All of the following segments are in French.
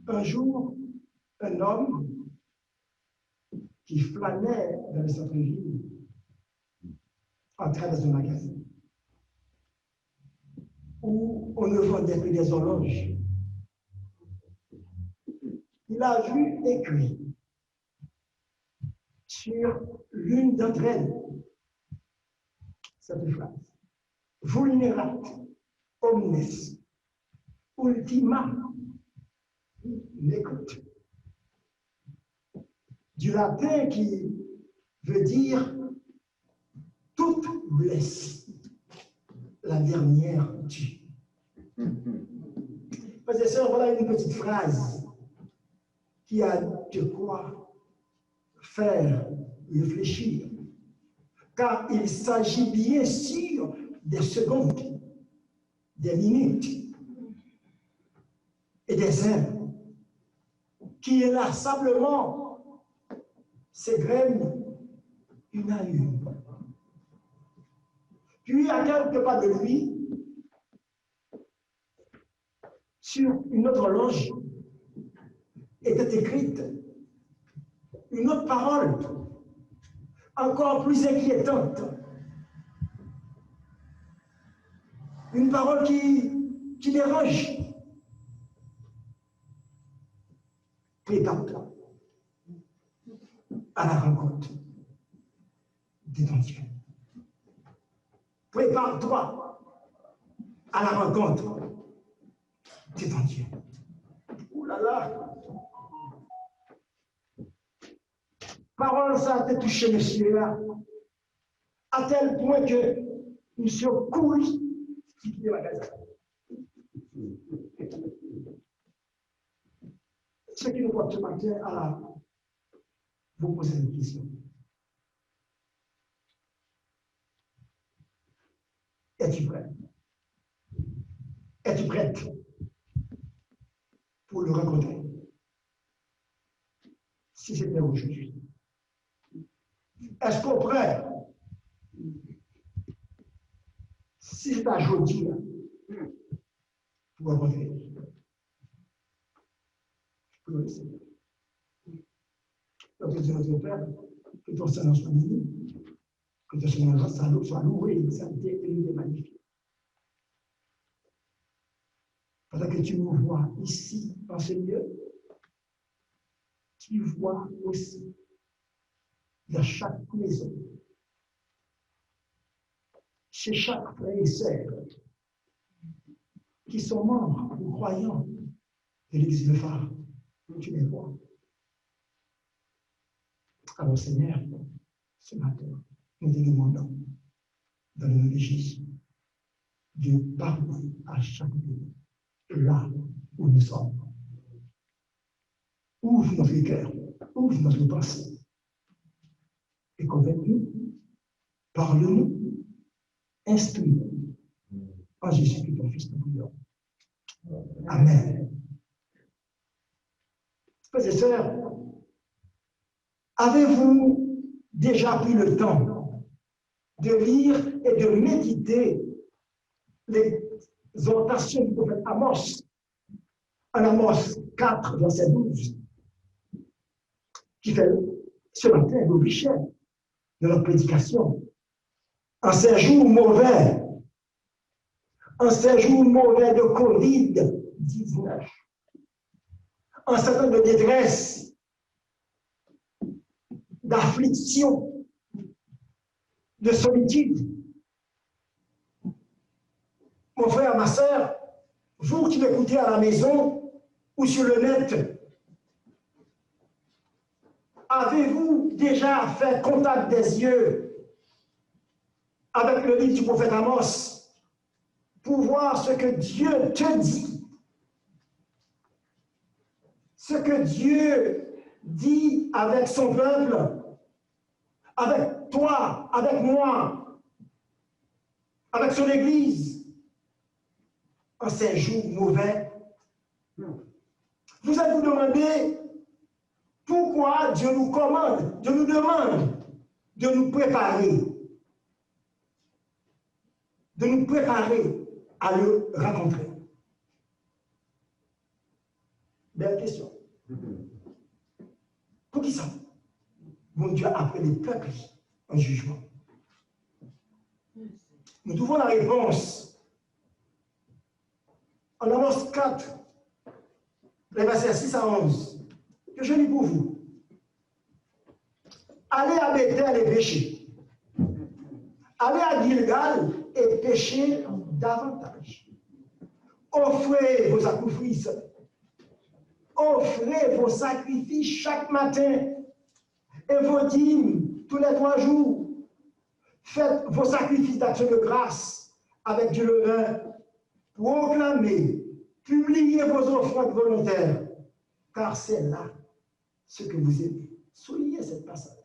Un jour, un homme qui flânait dans le centre-ville entrait dans un magasin où on ne vendait que des horloges. Il a vu écrit sur l'une d'entre elles cette phrase: Vulnerat omnes ultima nequit. Du latin qui veut dire toute blesse, la dernière tue. Frères et sœurs, voilà une petite phrase qui a de quoi faire réfléchir, car il s'agit bien sûr des secondes, des minutes et des heures qui inlassablement s'égrènent une à une. Puis, à quelques pas de lui, sur une autre loge, était écrite une autre parole, encore plus inquiétante. Une parole qui dérange. Prépare-toi à la rencontre de ton Dieu. Prépare-toi à la rencontre de ton Dieu. Ouh là là! Parole, ça a été touché, monsieur, là, à tel point que monsieur court quitter le magasin. Ce qui nous porte ce matin à vous poser une question. Es-tu prêt? Es-tu prête pour le rencontrer? Si c'était aujourd'hui. Est-ce qu'on est prêt? Si c'est aujourd'hui pour rencontrer. Notre Dieu, notre Père, que ton Seigneur soit béni, que ton Seigneur soit loué, exalté, élevé, magnifié. Pendant que tu nous vois ici, dans ce lieu, tu vois aussi dans chaque maison, chez chaque frère et sœur qui sont membres ou croyants de l'Église de phare. Tu les vois. Alors, Seigneur, ce matin, nous te demandons, dans le nom de Jésus, de parler à chaque lieu, là où nous sommes. Ouvre notre cœur, ouvre notre pensée, et convainc-nous, parle-nous, instruis-nous, en Jésus-Christ, ton Fils, nous prions. Amen. Frères et sœurs, avez-vous déjà pris le temps de lire et de méditer les exhortations du prophète Amos, en Amos 4, verset 12, qui fait ce matin l'objet de notre prédication? En ces jours mauvais, en ces jours mauvais de Covid-19, en ces temps de détresse, d'affliction, de solitude. Mon frère, ma soeur, vous qui m'écoutez à la maison ou sur le net, avez-vous déjà fait contact des yeux avec le livre du prophète Amos pour voir ce que Dieu te dit? Ce que Dieu dit avec son peuple, avec toi, avec moi, avec son Église, en ces jours mauvais. Vous allez vous demander pourquoi Dieu nous commande, Dieu nous demande de nous préparer à le rencontrer. Belle question. Pour qui ça? Bon Dieu a appelé les peuples en jugement. Nous trouvons la réponse en Amos 4, les versets 6 à 11, que je lis pour vous. Allez à Bethel et péchez. Allez à Gilgal et péchez davantage. Offrez vos sacrifices. Offrez vos sacrifices chaque matin et vos dîmes tous les 3 jours. Faites vos sacrifices d'action de grâce avec du levain. Proclamez, publiez vos offrandes volontaires, car c'est là ce que vous aimez. Soulignez ce passage.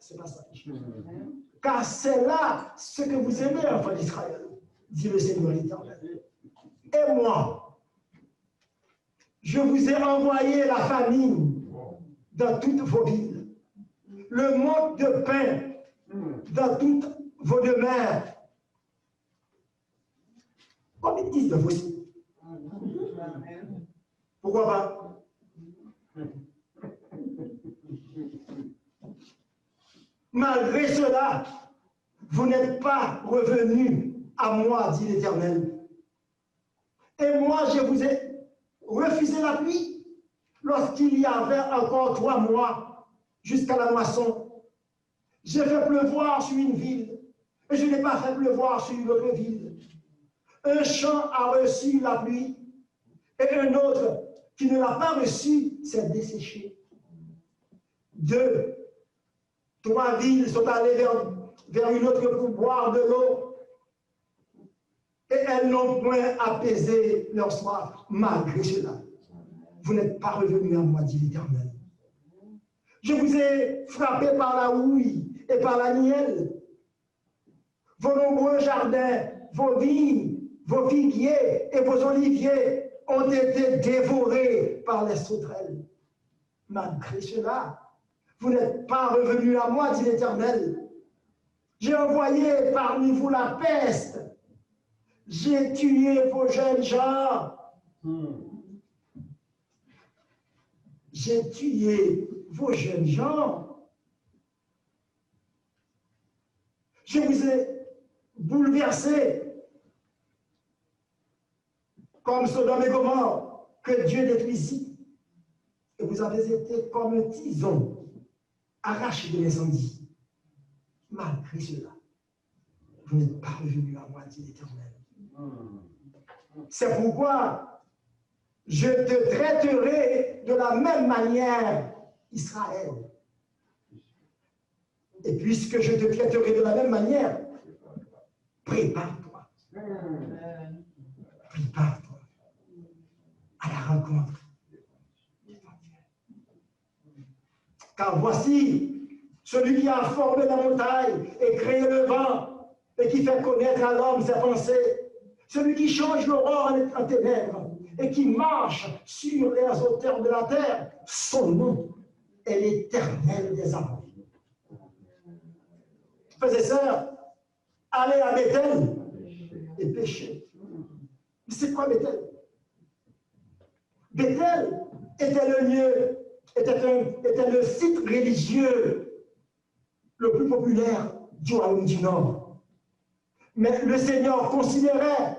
Car c'est là ce que vous aimez, enfants d'Israël, dit le Seigneur l'Éternel. Et moi, je vous ai envoyé la famine dans toutes vos villes, le manque de pain dans toutes vos demeures. Comme ils disent de vous. Pourquoi pas? Malgré cela, vous n'êtes pas revenus à moi, dit l'Éternel. Et moi, je vous ai refusé la pluie lorsqu'il y avait encore 3 mois jusqu'à la moisson. J'ai fait pleuvoir sur une ville et je n'ai pas fait pleuvoir sur une autre ville. Un champ a reçu la pluie et un autre qui ne l'a pas reçu s'est desséché. 2, 3 villes sont allées vers une autre pour boire de l'eau et elles n'ont point apaisé leur soif. Malgré cela, vous n'êtes pas revenus à moi, dit l'Éternel. Je vous ai frappé par la houille et par la nielle. Vos nombreux jardins, vos vignes, vos figuiers et vos oliviers ont été dévorés par les sauterelles. Malgré cela, vous n'êtes pas revenus à moi, dit l'Éternel. J'ai envoyé parmi vous la peste. J'ai tué vos jeunes gens. J'ai tué vos jeunes gens. Je vous ai bouleversé comme Sodome et Gomorrhe que Dieu détruisit. Et vous avez été comme un tison arraché de l'incendie. Malgré cela, vous n'êtes pas revenus à moi, dit l'Éternel. C'est pourquoi je te traiterai de la même manière, Israël. Et puisque je te traiterai de la même manière, prépare-toi. Prépare-toi à la rencontre. Car voici celui qui a formé la montagne et créé le vent et qui fait connaître à l'homme ses pensées, celui qui change l'aurore en ténèbres et qui marche sur les hauteurs de la terre, son nom est l'Éternel des armées. Frères et sœurs, allez à Bethel et péchez. Mais c'est quoi Bethel? Bethel était le lieu, était le site religieux le plus populaire du royaume du Nord. Mais le Seigneur considérait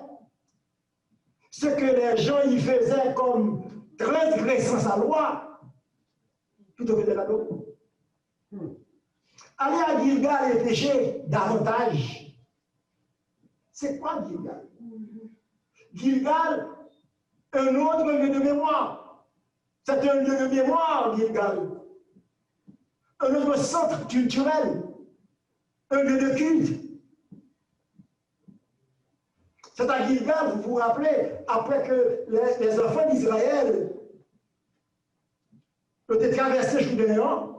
ce que les gens y faisaient comme transgressant sa loi, plutôt que de la loi. Aller à Gilgal et pécher davantage. C'est quoi Gilgal? Gilgal, un autre lieu de mémoire. C'est un lieu de mémoire, Gilgal. Un autre centre culturel. Un lieu de culte. C'est à Gilgal, vous vous rappelez, après que les enfants d'Israël ont été traversés Jourdain,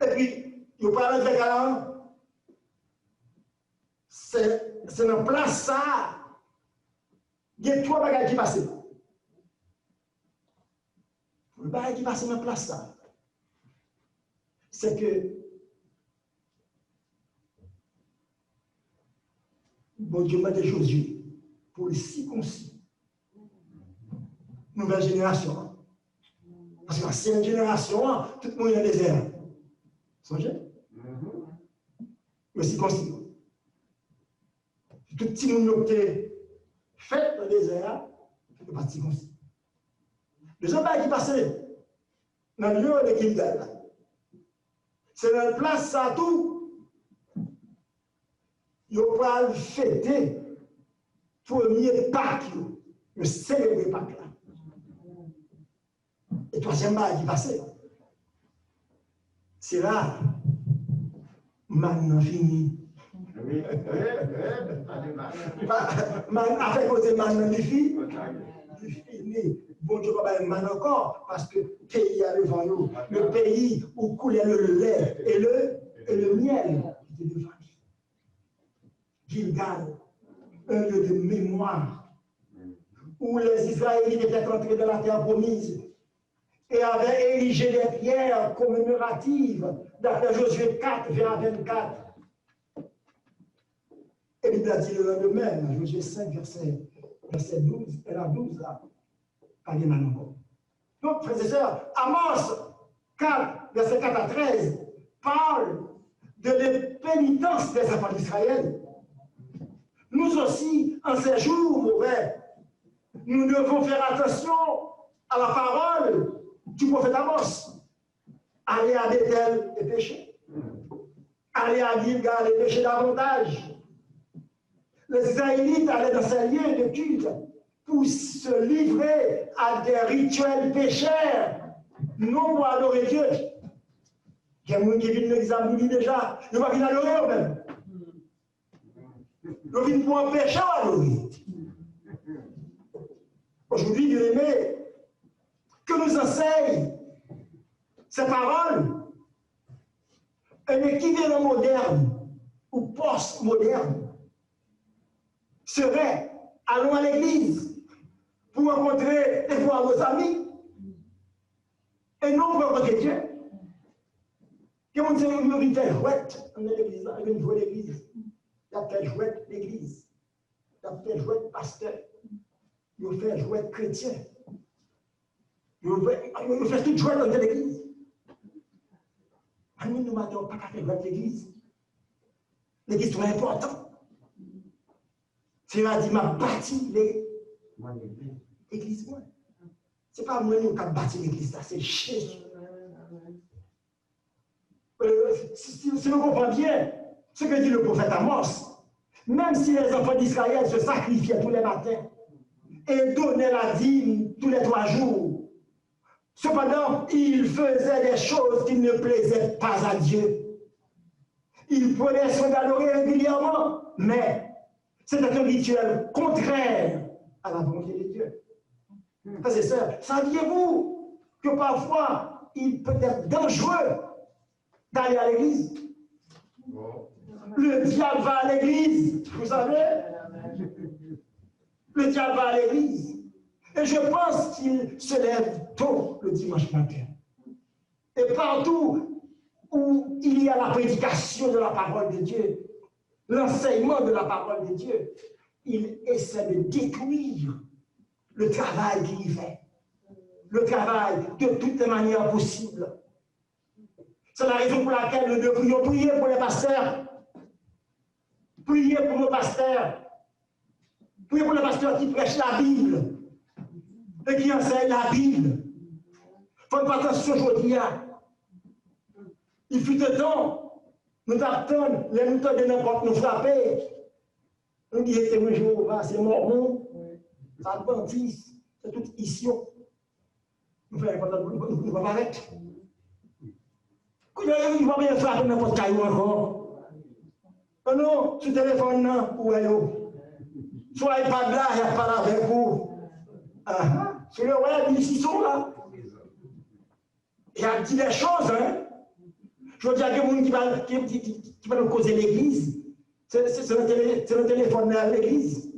et puis, ils parlent de Canaan. C'est dans place ça. Il y a 3 bagages qui passent. Le bagage qui passe dans place ça, c'est que bon Dieu m'a dit Josué pour le circoncis. nouvelle génération. Parce que l'ancienne génération, tout le monde est dans le désert. Songez? Mais c'est concis. Tout petit monde qui est fait dans le désert, c'est pas si concis. Les gens qui passent dans le lieu de Gilgal, c'est dans la place ça tout. Ils vont fêter premier Pâques, le célébrer Pâques là. Et troisième bail qui passait. C'est là, maintenant fini. Avec côté maintenant fini. Bon Dieu, pas maintenant encore, parce que le pays a devant nous, le pays où coulait le lait et le miel était devant nous. Gilgal, un lieu de mémoire, où les Israélites étaient entrés dans la terre promise et avaient érigé des pierres commémoratives, d'après Josué 4, verset 24. Et il a dit le lendemain, Josué 5, verset 12, et la 12 là. Donc, frères et sœurs, Amos 4, verset 4 à 13, parle de l'épénitence des enfants d'Israël. Nous aussi, en ces jours mauvais, nous devons faire attention à la parole du prophète Amos. Aller à Bethel et pécher. Aller à Gilgal et pécher davantage. Les Israélites allaient dans ces lieux de culte pour se livrer à des rituels pécheurs, non pour adorer Dieu. Il y a des gens qui viennent l'examiner déjà, ils ne vont pas adorer eux-mêmes. Ils viennent pour empêcher d'adorer. Aujourd'hui, bien aimé, que nous enseigne ces paroles, un équivalent moderne ou post-moderne serait allons à l'église pour rencontrer et voir nos amis et non pour rencontrer Dieu. Que on dit une fait jouette dans l'église, une jouette l'église. Il y a fait jouette l'église. Il y a fait jouette pasteur. Il y a fait jouette chrétien. Il y a fait toute jouette dans l'église. Nous ne m'attendons pas qu'à faire jouette l'église. L'église est importante. C'est là qu'il m'a bâti l'église. Ce n'est pas moi qui a bâti l'église, c'est Jésus. Si nous comprenons bien ce que dit le prophète Amos, même si les enfants d'Israël se sacrifiaient tous les matins et donnaient la dîme tous les 3 jours, cependant, ils faisaient des choses qui ne plaisaient pas à Dieu. Ils prenaient soin d'adorer régulièrement, mais c'était un rituel contraire à la volonté de Dieu. Frères et sœurs, saviez-vous que parfois, il peut être dangereux d'aller à l'église? Le diable va à l'église, vous savez? Le diable va à l'église. Et je pense qu'il se lève tôt le dimanche matin. Et partout où il y a la prédication de la parole de Dieu, l'enseignement de la parole de Dieu, il essaie de détruire le travail qu'il fait. Le travail de toutes les manières possibles. C'est la raison pour laquelle nous devrions prier pour les pasteurs. Prier pour nos pasteurs. Prier pour les pasteurs qui prêchent la Bible et qui enseignent la Bible. Il faut pas attention aujourd'hui. Il fut de temps, nous attendons, les moutons de n'importe nous frapper. Nous disons que c'est Jéhovah, c'est Mormon, c'est Adventiste, c'est tout ici. Nous faisons pas nous va arrêter. Quand il va bien frapper n'importe caillou encore. Oh non, sur le téléphone, non, où est-ce? Soit il pas là, il n'y a pas avec vous. Sur le web, ils sont là. Il a dit des choses, hein. Je veux dire que les gens qui va nous causer l'église, c'est le téléphone à l'église.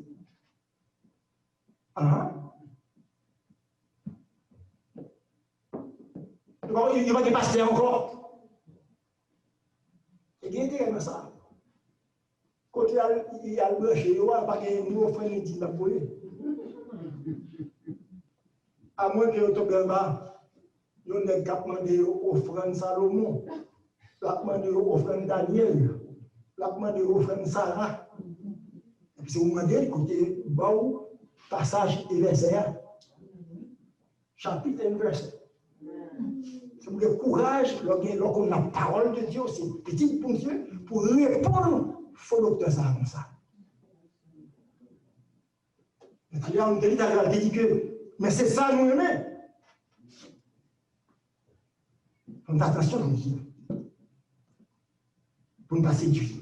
Il va dépasser encore. Et il y a ça. Quand il y a le blanche, il n'y a pas de nouveau frère qui dit la police. À moins que vous tombez en bas, vous n'avez qu'à demander offrande Salomon, la demander offrande Daniel, la demander offrande Sarah. Et puis si vous demandez, écoutez, bon, passage et verset, chapitre et verset. C'est pour le courage, lorsqu'on a la parole de Dieu, c'est une petite pour Dieu, pour répondre, il faut l'obtenir ça comme ça. Et on dit que, mais c'est ça nous-mêmes. Faites attention, nous dit, pour ne pas séduire.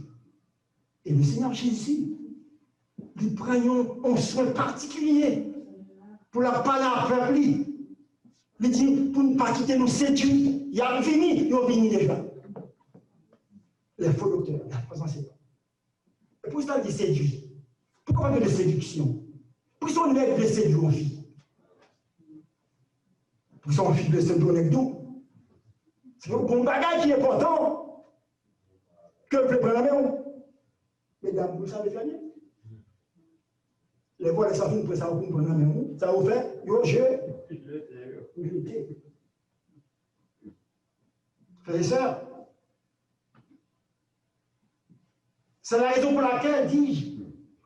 Et le Seigneur Jésus, nous prenions un soin particulier pour la parler à peuple. Il dit, pour ne pas quitter nous séduire. Il a fini, il a fini déjà. Les faux docteurs, la présence. Et pour ça, il dit séduire. Pourquoi on parle de séduction? Pour ça, on est blessé en fille. Pour ça, on fille blessé avec nous. C'est un bon bagage qui est important. Que vous prenez la main. Mesdames, vous savez faire bien. Les voix, les savons, vous savez prendre la main. Ça vous fait, yo, frères et sœurs, c'est la raison pour laquelle, dis-je,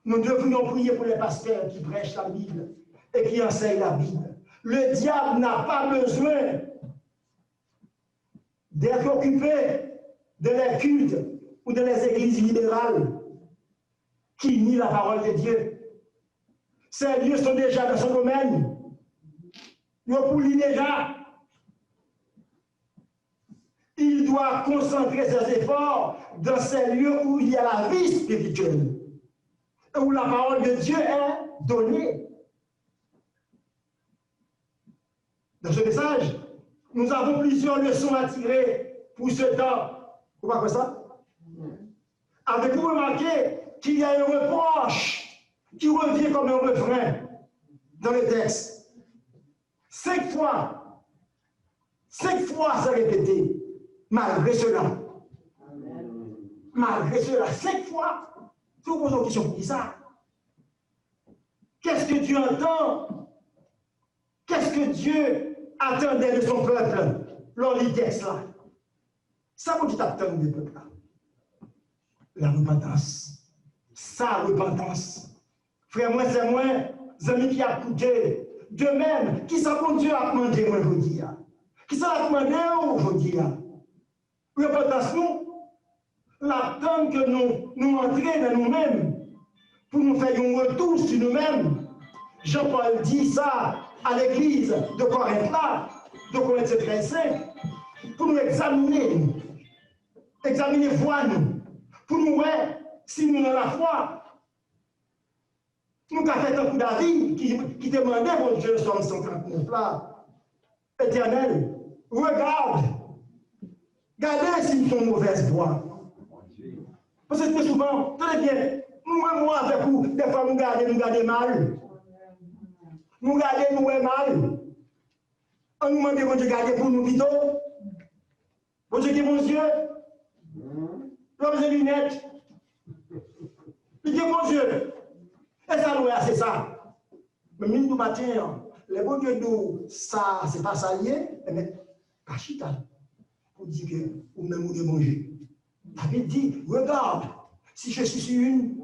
nous devrions prier pour les pasteurs qui prêchent la Bible et qui enseignent la Bible. Le diable n'a pas besoin d'être occupé de les cultes ou de les églises libérales qui nient la parole de Dieu. Ces lieux sont déjà dans son domaine. Ils ont pourri déjà. Il doit concentrer ses efforts dans ces lieux où il y a la vie spirituelle et où la parole de Dieu est donnée. Dans ce message, nous avons plusieurs leçons à tirer pour ce temps. Vous voyez ça? Avez-vous remarqué qu'il y a un reproche qui revient comme un refrain dans le texte? 5 fois c'est répété. Malgré cela, malgré cela, 5 fois, je vous pose une question pour qui ça? Qu'est-ce que Dieu entend? Qu'est-ce que Dieu attendait de son peuple lors du texte là? Ça vous dit attendre du peuple là. La repentance. Sa repentance. Frère, moi, c'est moi, amis qui a coûté. De même, qui ça pour Dieu a demandé aujourd'hui? Qui ça a demandé aujourd'hui? Repentance, nous, l'attente que nous entrions dans nous-mêmes pour nous faire un retour sur nous-mêmes. Jean-Paul dit ça à l'église de Corinthe là, de Corinthe 13, pour nous examiner, voir nous, pour nous voir si nous avons la foi. Nous avons fait un coup d'avis qui demandait, mon Dieu, Somme 139 là, Éternel, regardez si nous sommes mauvaise voie. Parce que très souvent, très bien, moi avec vous, des fois nous gardons mal. Nous gardons mal. On nous demande de garder pour nous plutôt. Bon Dieu qui est mon Dieu. L'homme des lunettes. Il dit mon Dieu. Et ça nous c'est ça. Mais mine du matin, les bons Dieu nous, ça, c'est pas ça lié, mais pas chita. Pour dire que ou même nous de manger. David dit, regarde, si je suis sur une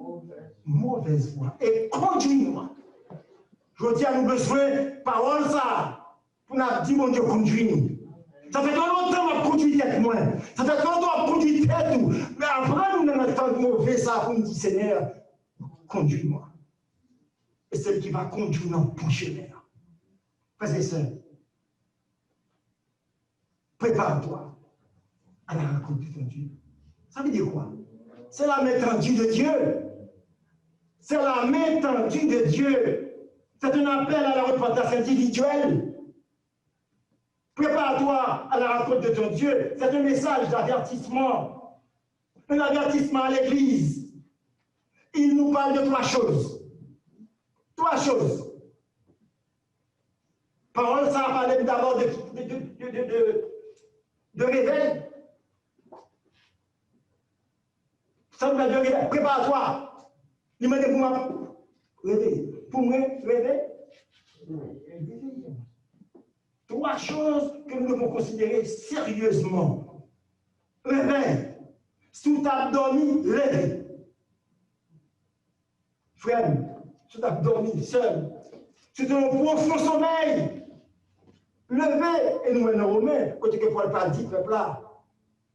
mauvaise voie, et conduis-moi. Je dis à nous besoin, parole ça, pour nous dire, mon Dieu, conduis-nous. Ça fait longtemps qu'on conduit tête moi. Ça fait longtemps qu'on conduit tête tout. Mais après, nous n'avons pas de mauvais ça pour nous dire, Seigneur, conduis-moi. Et celle qui va conduire dans le bon chemin. Frères et sœurs, prépare-toi à la rencontre de ton Dieu. Ça veut dire quoi? C'est la main tendue de Dieu. C'est la main tendue de Dieu. C'est un appel à la repentance individuelle. Prépare-toi à la rencontre de ton Dieu. C'est un message d'avertissement. Un avertissement à l'Église. Il nous parle de 3 choses. 3 choses. Parole, ça va parler d'abord de réveil. Ça nous a dit réveil. Prépare-toi. Il m'a dit pour moi, réveil. Pour moi, réveil. 3 choses que nous devons considérer sérieusement. Réveil. Si tu as dormi, lève. Frère, si tu as dormi seul, si tu es en profond sommeil, levez. Et nous, les Romains, quand tu Paul pas dit, peuple là,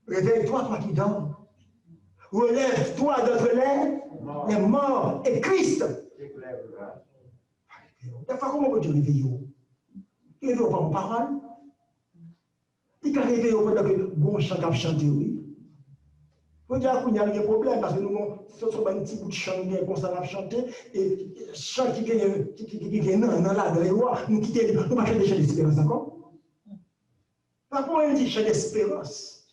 réveille-toi, toi qui dors. Relève-toi d'entre les morts et Christ. Des fois, comment peut-tu réveiller? Il réveille pas en parole. Il peut réveiller pendant que bon chant a chanté, oui. Vous dire qu'il y a un problème parce que nous sommes un petit bout de chant comme ça a chanté et chant qui est dans la loi, nous quittons, nous ne pas chanter chant d'espérance encore. Par contre, on dit chant d'espérance.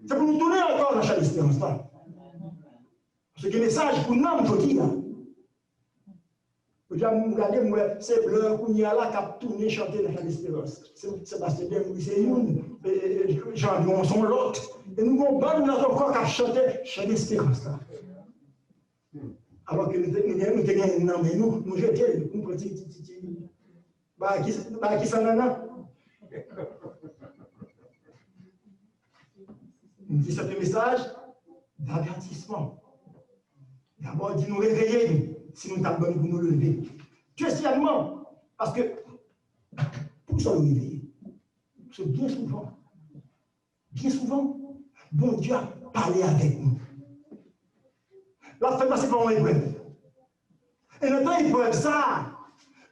C'est pour nous donner encore la chant d'espérance là. Parce que le message pour nous, je dis là. Vous regardez, c'est bleu, qu'on y a là, qui a tourné chanter la chant d'espérance. C'est Sébastien Demouy, c'est une, Jean-Dion, sont l'autre. Et nous avons encore qui a chanté chant d'espérance là. Alors que nous avons nous jeter, nous prenons bah qui s'en a. Nous disons ce message d'avertissement. D'abord, dit nous réveiller, si nous t'avons pour nous lever. Deuxièmement, parce que, pour ça nous réveiller, parce que bien souvent, bon Dieu a parlé avec nous. La femme, c'est pas une épreuve. Et notre épreuve, ça,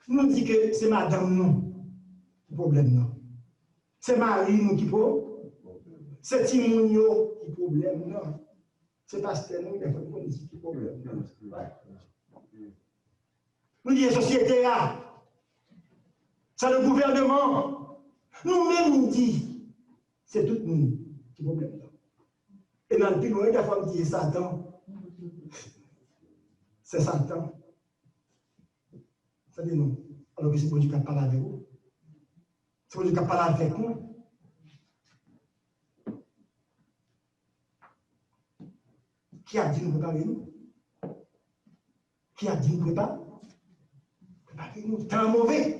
nous dit que c'est madame, non, le problème, non. C'est Marie, nous, qui problème. C'est Timounio qui problème, non. C'est pasteur, nous, il faut qu'on dise qui problème. Nous disons société là, c'est le gouvernement. Nous-mêmes, nous disons, c'est tout nous qui problème. Et dans le plus loin, la fois, on dit Satan. C'est Satan. Ça dit non. Alors que c'est pour Dieu qui parle avec vous. C'est pour Dieu qui parle avec nous. Qui a dit nous préparer nous? Qui a dit nous préparer? Préparez-nous. T'es un mauvais.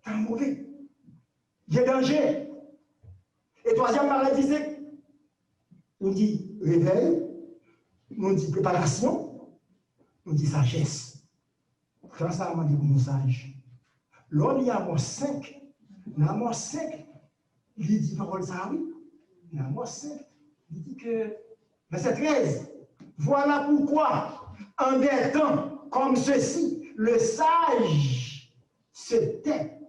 T'es un mauvais. Il y a danger. Et troisième maladie, c'est on dit réveil, on dit préparation, on dit sagesse. Quand ça m'a dit pour nous sage. L'on y a mon 5. Dans mon 5, il dit parole ça, oui. Dans mon 5, il dit que verset 13, voilà pourquoi, en des temps comme ceci, le sage se tait,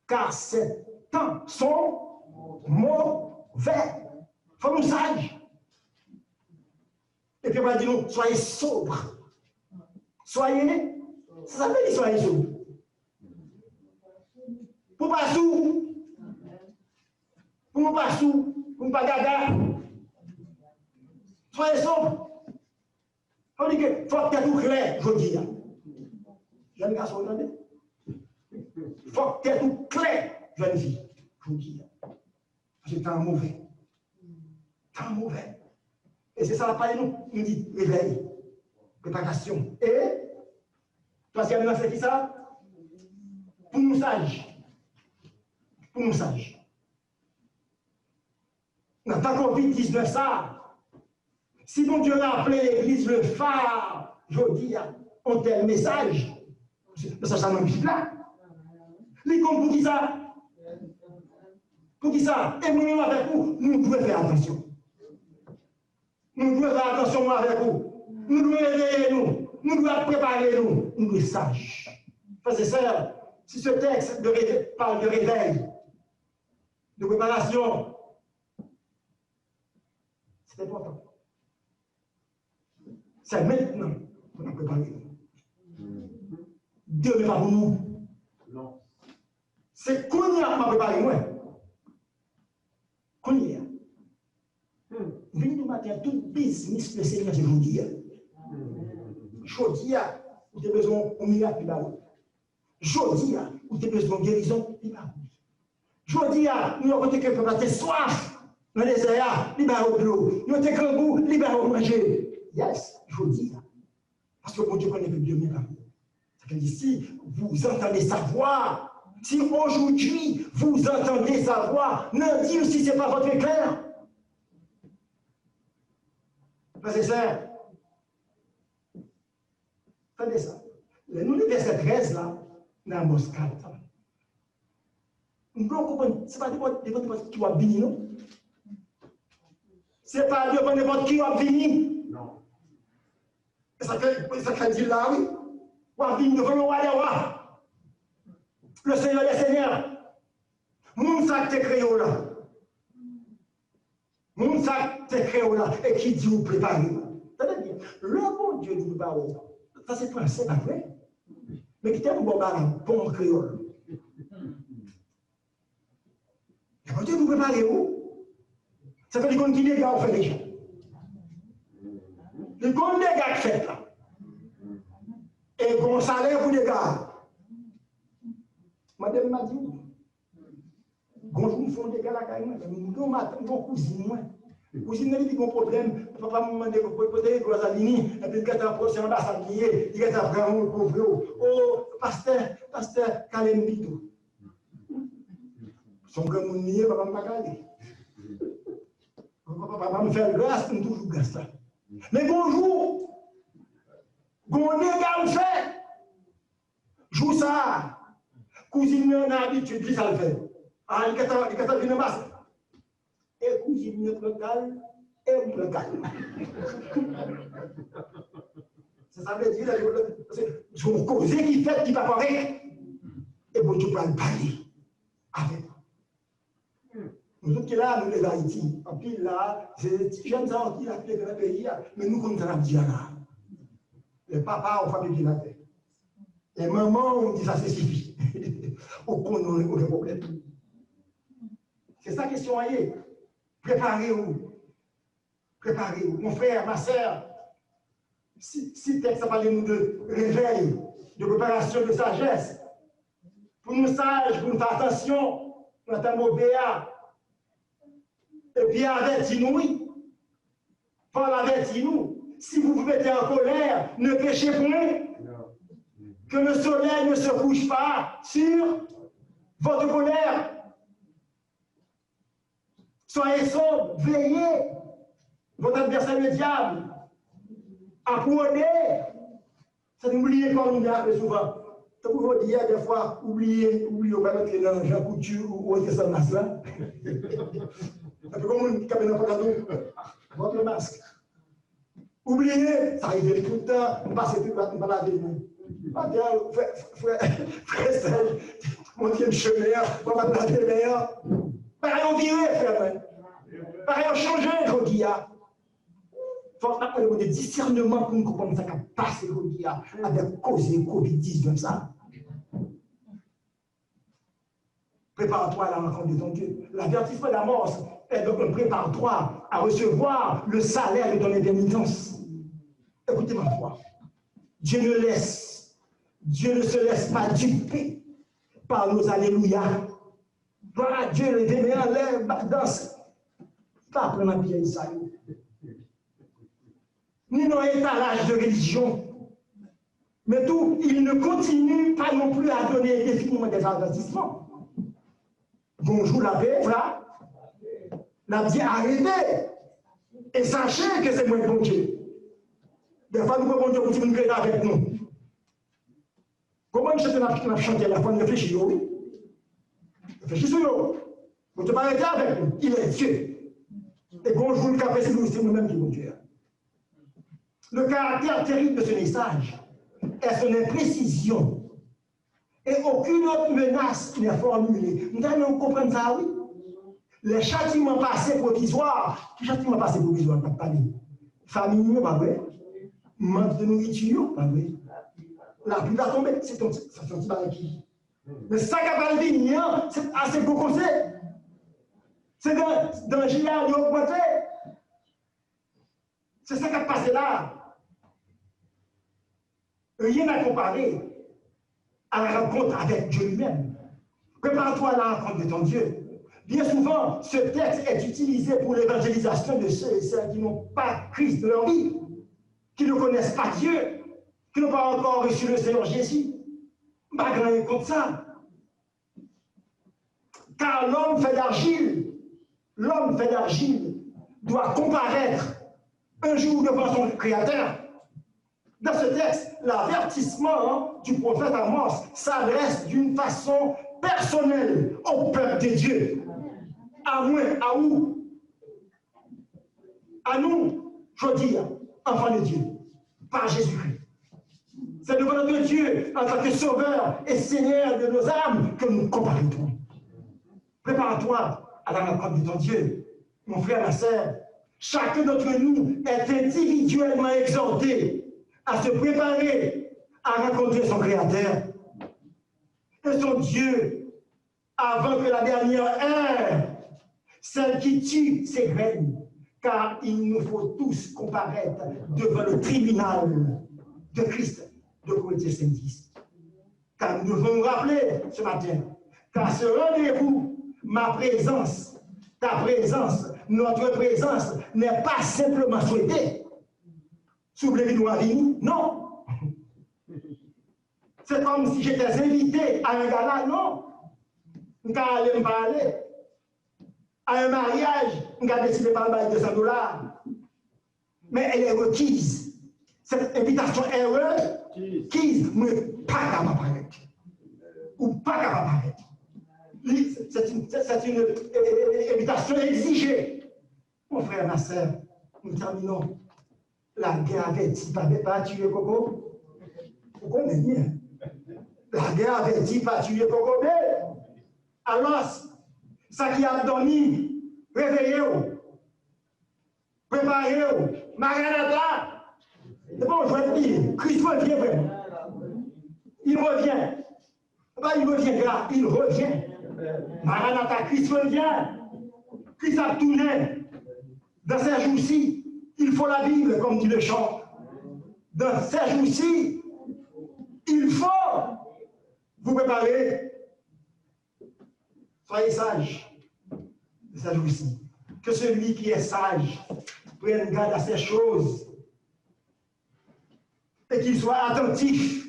car ces temps sont mauvais. Il faut nous sages. Et puis on va dire, nous, soyez sobres. Soyez, ça veut dire soyez sobres. Pour pas sous, pour pas sous, pour pas gaga. Soyez sobres. On dit que faut que tout clair, je dis. Jeune garçon, vous entendez? Faut que tout clair, jeune fille, je vous dis. Parce que t'es un mauvais. T'es un mauvais. Et c'est ça la parole, nous dit réveil, préparation. Et, troisièmement, c'est qui ça? Pour nous sages. Pour nous sages. Dans ta Covid-19, ça, si mon Dieu a appelé l'église le phare, je dis, on tel message, ça n'a pas là. Les comptes pour qui ça? Pour qui ça? Et nous, avec vous, nous devons faire attention. Nous devons faire attention avec vous. Nous devons réveiller nous. Nous devons préparer nous. Nous devons être sages. Frères et sœurs, si ce texte parle de réveil, de préparation, c'est important. C'est maintenant qu'on a préparé nous. Dieu n'est pas pour nous. Non. C'est qu'on y a préparé moi. Qu'on y a. Venez du matin, tout business, le Seigneur, je vous dis. Je dis, vous avez besoin d'un miracle, je dis, vous avez besoin de guérison, je dis, nous avons quelqu'un qui a soif dans les airs, libère de l'eau. Nous avons un goût, libère au manger. Yes, je dis. Parce que mon Dieu connaît que Dieu n'est pas vous. C'est-à-dire, si vous entendez sa voix, Si aujourd'hui vous entendez sa voix, ne dites si ce n'est pas votre éclair. Frères et sœurs, faites ça. Nous, le verset 13, là, dans Amos 4, nous comprenons, ce n'est pas n'importe qui va venir, non? Ce n'est pas n'importe qui va venir. Non. Ça fait dire là, oui. Va venir devant le roi des rois. Le Seigneur des seigneurs. Moun sa te créé là. Moun sa te créé là. Et qui dit vous préparez. C'est-à-dire, le bon Dieu nous prépare. Ça c'est français, pas vrai? Mais qui t'aime bon bon créole. Le bon Dieu nous prépare où? Ça fait qu'on dit les gars, on fait déjà. Les gars, les gars qui fait là. Et qu'on salaire pour les gars. Madame m'a dit, bonjour, nous faisons des gars là, nous avons cousine, moi. Cousine n'a pas de problème, papa m'a demandé de faire des alignées, et puis il a un prochain ambassade lié, il a un grand pauvre. Oh, pasteur Kalembito. Son grand monde nié, papa m'a calé. Papa m'a fait grâce, nous toujours grâce. Mais bonjour, bon gars, fait. Joue ça. Cousine n'a habitude, lui, ça le fait. Ah, il a vu une masse. Et cousine ne peut calme, et on peut calme. Ça veut dire, c'est son causé qui fait, qui va correct. Et bon, tu peux en parler avec. Nous autres qui là, nous les Haïti, en pile là, c'est j'aime ça qui a fait dans le pays, mais nous, comme ça, on dit là. Les papas ont fait la tête. Les mamans ont dit ça, c'est suffit. Au compte, on a des problèmes. C'est ça la question, voyez. Préparez-vous. Préparez-vous. Mon frère, ma soeur, si texte a parlé nous de réveil, de préparation, de sagesse, pour nous sages, pour nous faire attention, nous avons béat. Et puis avertis-nous, oui. Paul avertis-nous. Si vous vous mettez en colère, ne péchez point. Que le soleil ne se couche pas sur votre colère. Soyez sobres, veillez. Votre adversaire, le diable, apprenez. Ça n'oubliez pas, nous l'avons souvent. Ça vous dire des fois, oubliez, on va mettre dans Jean Couture ou autre ça là. C'est comme un cabinet de votre masque. Oubliez, ça arrive tout le temps, on passe tout le temps, on va laver les mains. Frère Serge, mon Dieu, chemin, on va laver les mains. Pareil, on virait, frère. Pareil, on changeait, qu'on dit. Il faut avoir des discernements pour nous comprendre ça qui a passé, qu'on dit, avec cause de Covid-19, ça. Prépare-toi à la rencontre de ton Dieu. L'avertissement d'Amos est donc un prépare-toi à recevoir le salaire de ton impénitence. Écoutez ma foi. Dieu ne se laisse pas duper par nos alléluia. Voilà, Dieu les démés en l'air, danse. Pas prendre un pied ça. Ni dans l'étalage de religion. Mais tout, il ne continue pas non plus à donner définitivement des avertissements. Bonjour la paix, voilà. La dit arrêtez. Et sachez que c'est moi le bon Dieu. Des fois, nous pouvons Dieu pour nous créer avec nous. Comment nous chanter la fois, nous réfléchissons, oui. Réfléchissons, oui. Vous ne pouvez pas arrêter avec nous. Il est Dieu. Et bonjour le café, c'est nous-mêmes qui nous Dieu. Le caractère terrible de ce message est son imprécision. Et aucune autre menace n'est formulée. Nous devons comprendre ça, oui. Les châtiments passés provisoires, les châtiments passés provisoires, pas parler. Famille, pas vrai. Manque de nourriture, pas vrai. La pluie va tomber, c'est ton petit baraki. Mais ça qui va venir, c'est assez beau conseil. C'est dans le gilet de augmenter. C'est ça qui a passé là. Rien à comparer à la rencontre avec Dieu lui-même. Prépare-toi à la rencontre de ton Dieu. Bien souvent, ce texte est utilisé pour l'évangélisation de ceux et celles qui n'ont pas Christ de leur vie, qui ne connaissent pas Dieu, qui n'ont pas encore reçu le Seigneur Jésus. Pas grand contre ça. Car l'homme fait d'argile, doit comparaître un jour devant son Créateur. Dans ce texte, l'avertissement du prophète Amos s'adresse d'une façon personnelle au peuple de Dieu. À moi, à où? À nous, je dis, enfants de Dieu, par Jésus-Christ. C'est devant notre Dieu, en tant que Sauveur et Seigneur de nos âmes, que nous comparons. Prépare-toi à la rencontre de ton Dieu, mon frère, ma sœur. Chacun d'entre nous est individuellement exhorté à se préparer à rencontrer son Créateur et son Dieu avant que la dernière heure, celle qui tue, s'égrène, car il nous faut tous comparaître devant le tribunal de Christ de Corinthiens 5:10. Car nous devons nous rappeler ce matin qu'à ce rendez-vous, ma présence, ta présence, notre présence n'est pas simplement souhaitée. Souvenez-vous à venir? Non. C'est comme si j'étais invité à un gala, non. Je ne vais pas aller. À un mariage, je vais décider de pas $200. Mais elle est requise. Cette invitation est requise, mais pas capable d'apparaître. Ou pas capable d'apparaître. C'est une invitation exigée. Mon frère, ma soeur, nous terminons. La guerre avait dit pas tuer Coco. Vous comprenez bien. La guerre avait dit pas tuer Coco. Alors, ça qui a dormi, réveillez-vous. Préparez-vous. Maranatha. C'est bon, je vais dire. Christ revient vraiment. Il revient. Pas il revient là, il revient. Maranatha, Christ revient. Christ a tourné. Dans ces jours-ci, il faut la Bible, comme dit le chant. Dans ces jours-ci, il faut vous préparer. Soyez sages de ces jours-ci. Que celui qui est sage prenne garde à ces choses et qu'il soit attentif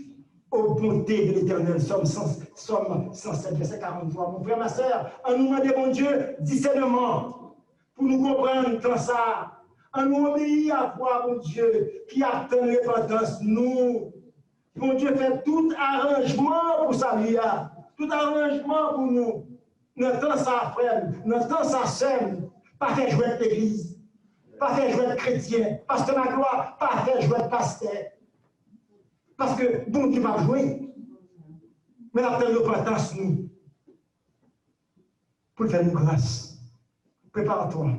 aux bontés de l'Éternel. Somme 107, verset 43. Mon frère, ma soeur, en nous demandant, mon Dieu, discernement pour nous comprendre dans ça. En nous obéir à voir, mon Dieu, qui attend repentance, nous. Mon Dieu fait tout arrangement pour sa vie, tout arrangement pour nous. Notre temps, ça frère, notre temps, ça sème. Pas faire jouer l'église, pas faire jouer chrétien, pasteur Magloire, pas faire jouer pasteur. Parce que bon Dieu va jouer. Mais la terre de repentance, nous, pour faire une grâce. Prépare-toi.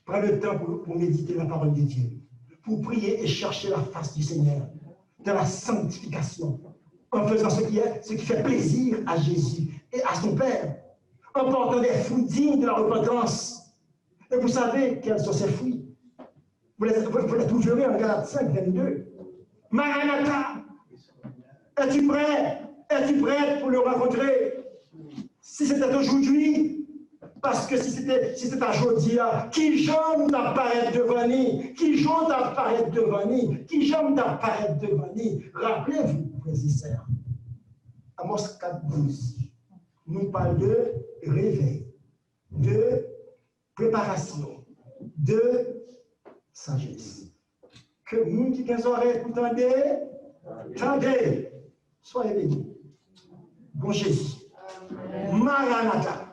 Prends le temps pour méditer la parole de Dieu, pour prier et chercher la face du Seigneur, dans la sanctification, en faisant ce qui fait plaisir à Jésus et à son Père, en portant des fruits dignes de la repentance. Et vous savez quels sont ces fruits. Vous les trouverez en Galates 5, 22. Maranatha, es-tu prêt? Es-tu prête pour le rencontrer? Si c'était aujourd'hui, parce que si c'était aujourd'hui, qui j'aime t'apparaître devant nous, qui j'aime t'apparaître devant nous, qui j'aime t'apparaître devant nous. Rappelez-vous, frères et sœurs, Amos 4, 12, nous parle de réveil, de préparation, de sagesse. Que nous qui avons oreilles pour tendez, soyez bénis. Bon Jésus. Maranatha.